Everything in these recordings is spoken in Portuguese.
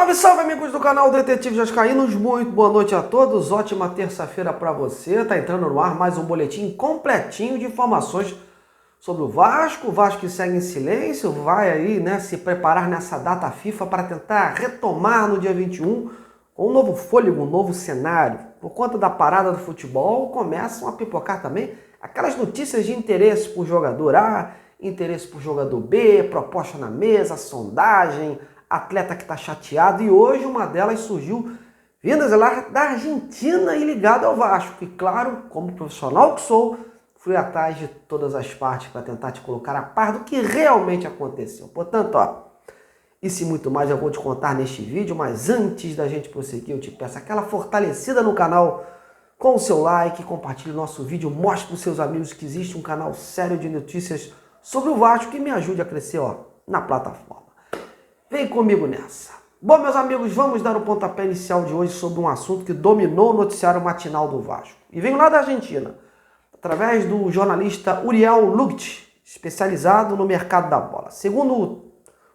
Salve, salve, amigos do canal Detetive Vascaínos, muito boa noite a todos, ótima terça-feira para você. Tá entrando no ar mais um boletim completinho de informações sobre o Vasco que segue em silêncio, vai aí, né, se preparar nessa data FIFA para tentar retomar no dia 21 com um novo fôlego, um novo cenário. Por conta da parada do futebol, começam a pipocar também aquelas notícias de interesse por jogador A, interesse por jogador B, proposta na mesa, sondagem, atleta que está chateado, e hoje uma delas surgiu vindas lá da Argentina e ligada ao Vasco. E claro, como profissional que sou, fui atrás de todas as partes para tentar te colocar a par do que realmente aconteceu. Portanto, isso e muito mais eu vou te contar neste vídeo, mas antes da gente prosseguir, eu te peço aquela fortalecida no canal com o seu like, compartilhe o nosso vídeo, mostre para os seus amigos que existe um canal sério de notícias sobre o Vasco que me ajude a crescer na plataforma. Vem comigo nessa. Bom, meus amigos, vamos dar o pontapé inicial de hoje sobre um assunto que dominou o noticiário matinal do Vasco. E venho lá da Argentina, através do jornalista Uriel Lugt, especializado no mercado da bola. Segundo o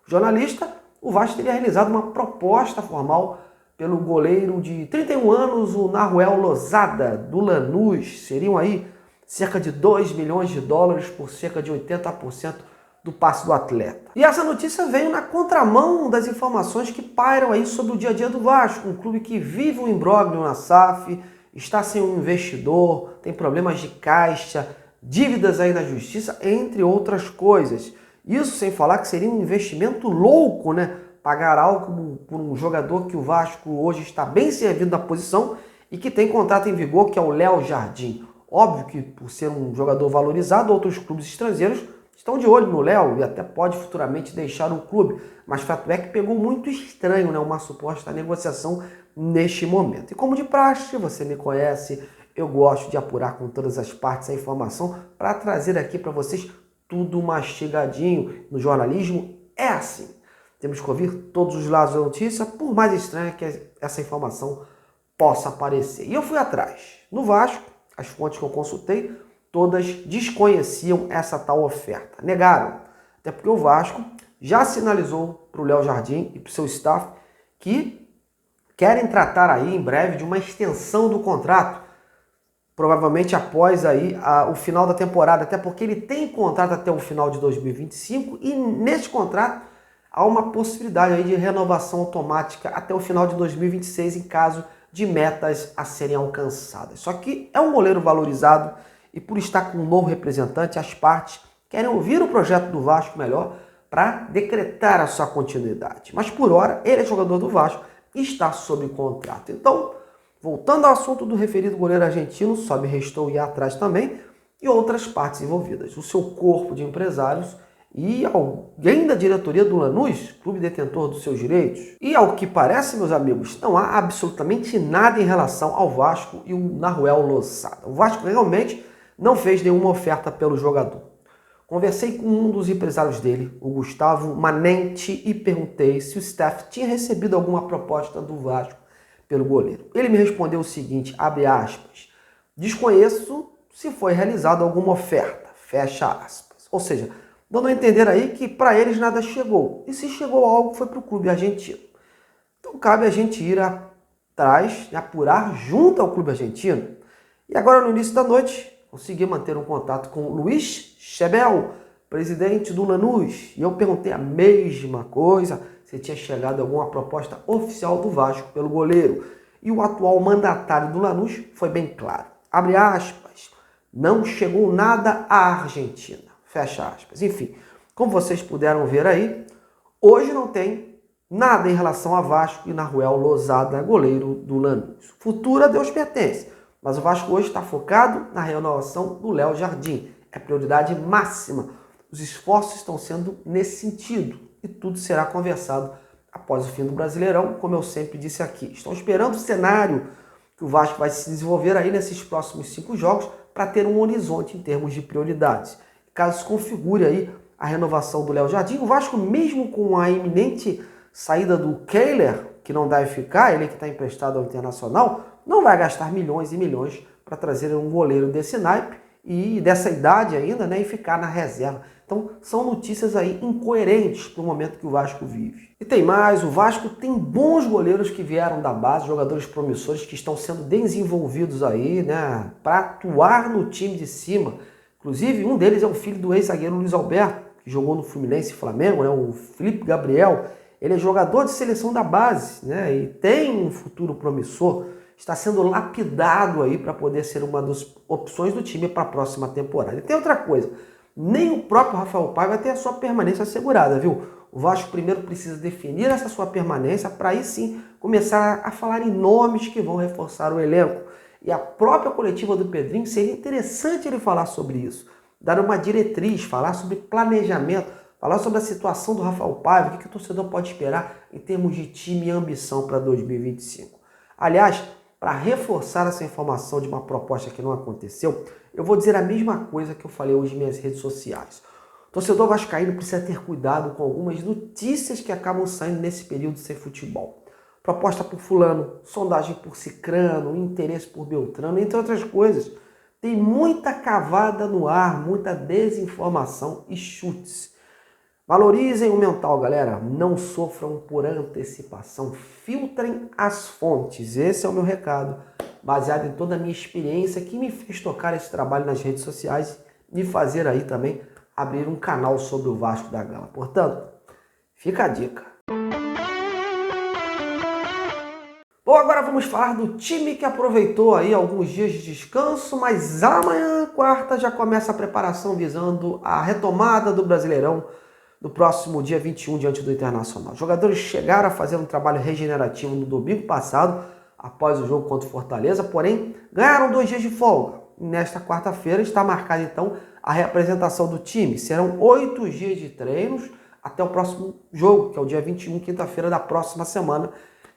jornalista, o Vasco teria realizado uma proposta formal pelo goleiro de 31 anos, o Nahuel Losada, do Lanús. Seriam aí cerca de 2 milhões de dólares por cerca de 80% do passe do atleta. E essa notícia veio na contramão das informações que pairam aí sobre o dia a dia do Vasco, um clube que vive um imbróglio na SAF, está sem um investidor, tem problemas de caixa, dívidas aí na justiça, entre outras coisas. Isso sem falar que seria um investimento louco, né? Pagar algo por um jogador que o Vasco hoje está bem servido na posição e que tem contrato em vigor, que é o Léo Jardim. Óbvio que por ser um jogador valorizado, outros clubes estrangeiros estão de olho no Léo e até pode futuramente deixar o clube, mas fato é que pegou muito estranho, né, uma suposta negociação neste momento. E como de praxe, você me conhece, eu gosto de apurar com todas as partes a informação para trazer aqui para vocês tudo mastigadinho. No jornalismo é assim, temos que ouvir todos os lados da notícia, por mais estranha que essa informação possa parecer. E eu fui atrás. No Vasco, as fontes que eu consultei, todas desconheciam essa tal oferta, negaram. Até porque o Vasco já sinalizou para o Léo Jardim e para o seu staff que querem tratar aí em breve de uma extensão do contrato, provavelmente após aí o final da temporada, até porque ele tem contrato até o final de 2025 e nesse contrato há uma possibilidade aí de renovação automática até o final de 2026 em caso de metas a serem alcançadas. Só que é um goleiro valorizado e por estar com um novo representante, as partes querem ouvir o projeto do Vasco melhor para decretar a sua continuidade. Mas por hora, ele é jogador do Vasco e está sob contrato. Então, voltando ao assunto do referido goleiro argentino, só me restou ir atrás também e outras partes envolvidas. O seu corpo de empresários e alguém da diretoria do Lanús, clube detentor dos seus direitos. E ao que parece, meus amigos, não há absolutamente nada em relação ao Vasco e o Nahuel Losada. O Vasco realmente não fez nenhuma oferta pelo jogador. Conversei com um dos empresários dele, o Gustavo Manente, e perguntei se o staff tinha recebido alguma proposta do Vasco pelo goleiro. Ele me respondeu o seguinte, abre aspas, desconheço se foi realizada alguma oferta, fecha aspas. Ou seja, dando a entender aí que para eles nada chegou. E se chegou algo foi para o clube argentino. Então cabe a gente ir atrás e apurar junto ao clube argentino. E agora no início da noite, consegui manter um contato com o Luiz Chebel, presidente do Lanús, e eu perguntei a mesma coisa, se tinha chegado alguma proposta oficial do Vasco pelo goleiro. E o atual mandatário do Lanús foi bem claro. Abre aspas, não chegou nada à Argentina. Fecha aspas. Enfim, como vocês puderam ver aí, hoje não tem nada em relação a Vasco e Nahuel Losada, goleiro do Lanús. Futuro a Deus pertence. Mas o Vasco hoje está focado na renovação do Léo Jardim. É prioridade máxima. Os esforços estão sendo nesse sentido. E tudo será conversado após o fim do Brasileirão, como eu sempre disse aqui. Estão esperando o cenário que o Vasco vai se desenvolver aí nesses próximos 5 jogos para ter um horizonte em termos de prioridades. Caso se configure aí a renovação do Léo Jardim, o Vasco, mesmo com a iminente saída do Kehler, que não deve ficar, ele que está emprestado ao Internacional, não vai gastar milhões e milhões para trazer um goleiro desse naipe e dessa idade ainda, né, e ficar na reserva. Então são notícias aí incoerentes para o momento que o Vasco vive. E tem mais, o Vasco tem bons goleiros que vieram da base, jogadores promissores que estão sendo desenvolvidos aí, né, para atuar no time de cima. Inclusive um deles é o filho do ex-zagueiro Luiz Alberto, que jogou no Fluminense e Flamengo, né, o Felipe Gabriel. Ele é jogador de seleção da base, né, e tem um futuro promissor. Está sendo lapidado aí para poder ser uma das opções do time para a próxima temporada. E tem outra coisa, nem o próprio Rafael Paiva vai ter a sua permanência assegurada, viu? O Vasco primeiro precisa definir essa sua permanência para aí sim começar a falar em nomes que vão reforçar o elenco. E a própria coletiva do Pedrinho, seria interessante ele falar sobre isso, dar uma diretriz, falar sobre planejamento, falar sobre a situação do Rafael Paiva, o que o torcedor pode esperar em termos de time e ambição para 2025. Aliás, para reforçar essa informação de uma proposta que não aconteceu, eu vou dizer a mesma coisa que eu falei hoje em minhas redes sociais. O torcedor vascaíno precisa ter cuidado com algumas notícias que acabam saindo nesse período sem futebol. Proposta por fulano, sondagem por cicrano, interesse por beltrano, entre outras coisas. Tem muita cavada no ar, muita desinformação e chutes. Valorizem o mental, galera. Não sofram por antecipação. Filtrem as fontes. Esse é o meu recado, baseado em toda a minha experiência que me fez tocar esse trabalho nas redes sociais e me fazer aí também abrir um canal sobre o Vasco da Gama. Portanto, fica a dica. Bom, agora vamos falar do time que aproveitou aí alguns dias de descanso, mas amanhã, quarta, já começa a preparação visando a retomada do Brasileirão no próximo dia 21 diante do Internacional. Os jogadores chegaram a fazer um trabalho regenerativo no domingo passado, após o jogo contra o Fortaleza, porém ganharam 2 dias de folga. Nesta quarta-feira está marcada então a reapresentação do time. Serão 8 dias de treinos até o próximo jogo, que é o dia 21, quinta-feira da próxima semana,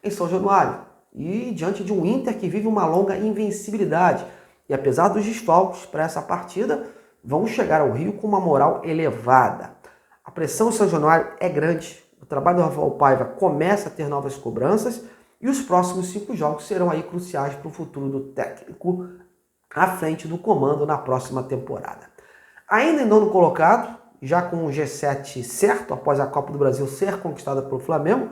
em São Januário. E diante de um Inter que vive uma longa invencibilidade. E apesar dos desfalques para essa partida, vão chegar ao Rio com uma moral elevada. A pressão em São Januário é grande, o trabalho do Rafael Paiva começa a ter novas cobranças e os próximos 5 jogos serão aí cruciais para o futuro do técnico à frente do comando na próxima temporada. Ainda em nono colocado, já com o G7 certo, após a Copa do Brasil ser conquistada pelo Flamengo,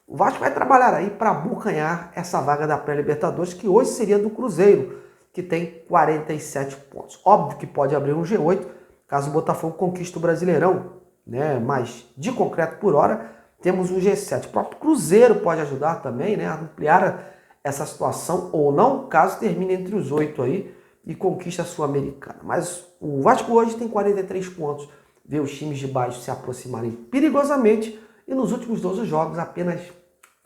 o Vasco vai trabalhar aí para abocanhar essa vaga da pré-Libertadores, que hoje seria do Cruzeiro, que tem 47 pontos. Óbvio que pode abrir um G8, caso o Botafogo conquiste o Brasileirão, né? Mas de concreto por hora temos um G7. O próprio Cruzeiro pode ajudar também, né, a ampliar essa situação ou não, caso termine entre os 8 aí e conquiste a Sul-Americana. Mas o Vasco hoje tem 43 pontos, vê os times de baixo se aproximarem perigosamente e nos últimos 12 jogos apenas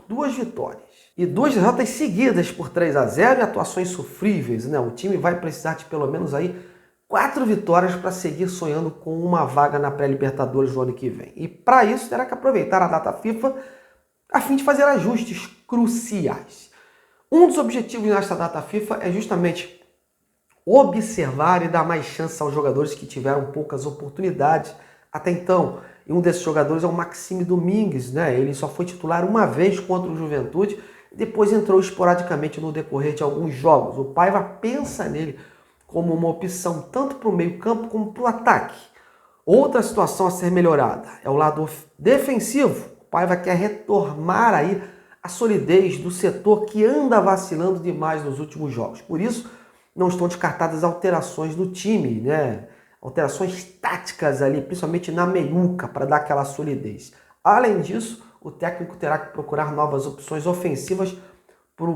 2 vitórias. E 2 derrotas seguidas por 3-0 e atuações sofríveis, né? O time vai precisar de pelo menos aí 4 vitórias para seguir sonhando com uma vaga na pré-Libertadores no ano que vem. E para isso terá que aproveitar a data FIFA a fim de fazer ajustes cruciais. Um dos objetivos nesta data FIFA é justamente observar e dar mais chance aos jogadores que tiveram poucas oportunidades até então. E um desses jogadores é o Maxime Domingues, né? Ele só foi titular uma vez contra o Juventude e depois entrou esporadicamente no decorrer de alguns jogos. O Paiva pensa nele como uma opção tanto para o meio-campo como para o ataque. Outra situação a ser melhorada é o lado defensivo. O Paiva quer retomar aí a solidez do setor que anda vacilando demais nos últimos jogos. Por isso, não estão descartadas alterações no time, né? Alterações táticas ali, principalmente na meiuca, para dar aquela solidez. Além disso, o técnico terá que procurar novas opções ofensivas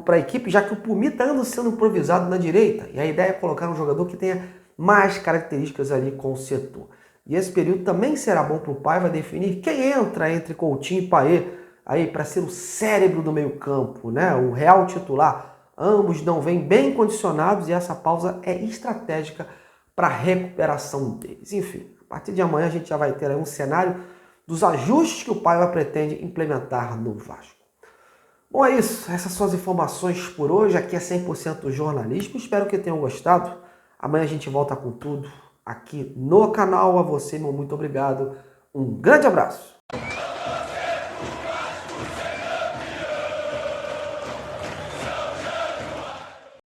para a equipe, já que o Pumi está sendo improvisado na direita. E a ideia é colocar um jogador que tenha mais características ali com o setor. E esse período também será bom para o Paiva definir quem entra entre Coutinho e Payet aí para ser o cérebro do meio-campo, né? O real titular. Ambos não vêm bem condicionados e essa pausa é estratégica para a recuperação deles. Enfim, a partir de amanhã a gente já vai ter aí um cenário dos ajustes que o Paiva pretende implementar no Vasco. Bom, é isso. Essas são as informações por hoje. Aqui é 100% jornalismo. Espero que tenham gostado. Amanhã a gente volta com tudo aqui no canal. A você, meu muito obrigado. Um grande abraço.